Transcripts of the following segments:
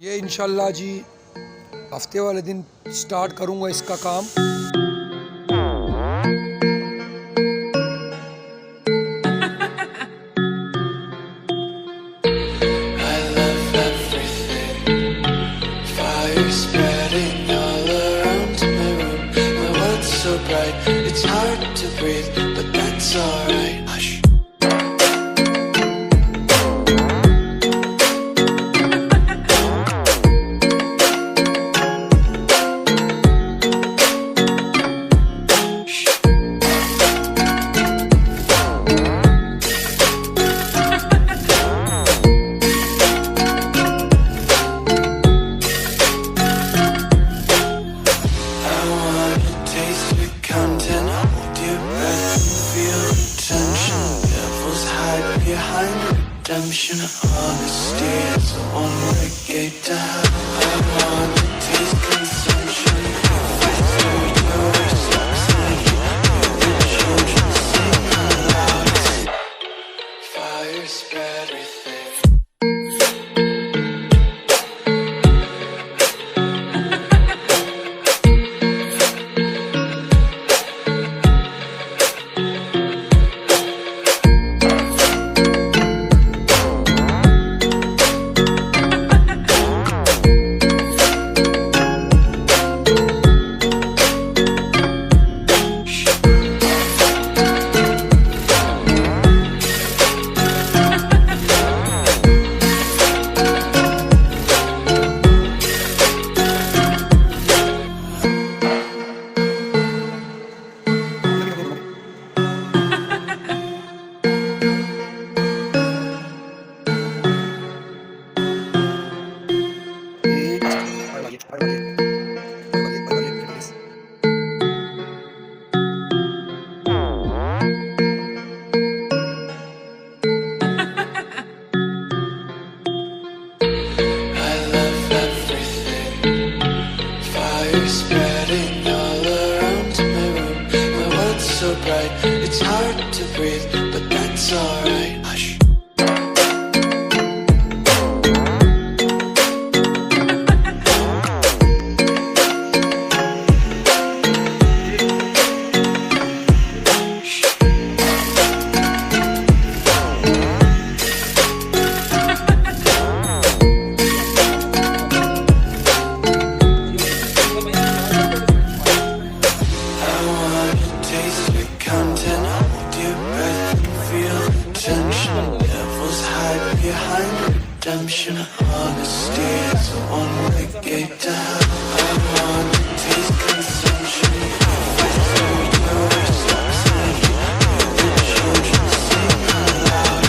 ये इंशाल्लाह जी हफ्ते वाले दिन स्टार्ट करूँगा इसका काम। It's hard to breathe, but that's alright. Hush. Behind redemption, honesty is the one-way gate to hell. I want to taste consumption. Territory sucks energy. Hear the children sing aloud. Fire spread everything. Spreading all around my room. My world's so bright, it's hard to breathe, but that's alright. Hush. Behind redemption, honesty is the one-way gate to hell. I want to taste consumption. Territory sucks energy. Hear the children sing aloud.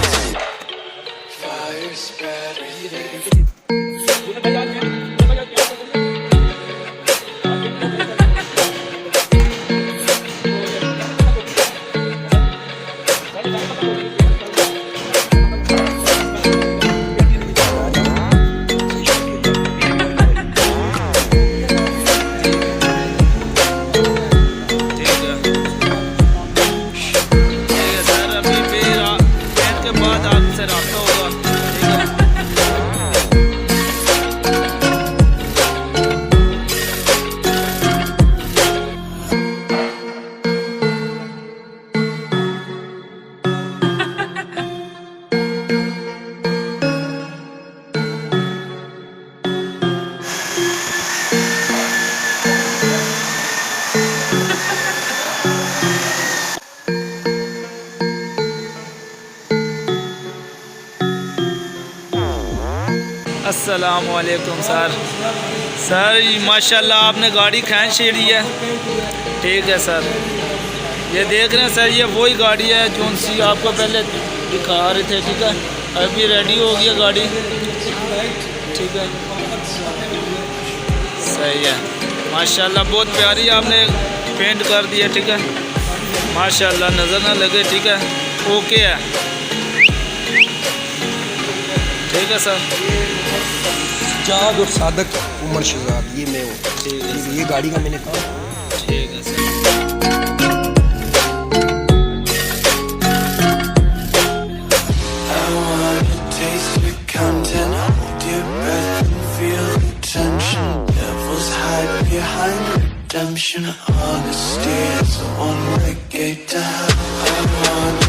Fire spread everything. अस्सलामुअलैकुम sir. माशाल्लाह आपने गाड़ी खींच छेड़ी है। ठीक है sir, ये देख रहे हैं सर, ये वही गाड़ी है जो सी आपको पहले दिखा रहे थे। ठीक है, अभी रेडी हो गई है गाड़ी। ठीक है, सही है माशाल्लाह, बहुत प्यारी आपने पेंट कर दी है। ठीक है माशाल्लाह, नज़र ना लगे। ठीक है, ओके है। ठीक है सर। जाद और सादक उमर शहजाद, ये मैं हूँ। ठीक है, ये गाड़ी का मैंने कहा। ठीक है sir. I wanna taste your content, hold your breath and feel temptation. Devils hide behind redemption. Honesty is the one way gate to hell. I want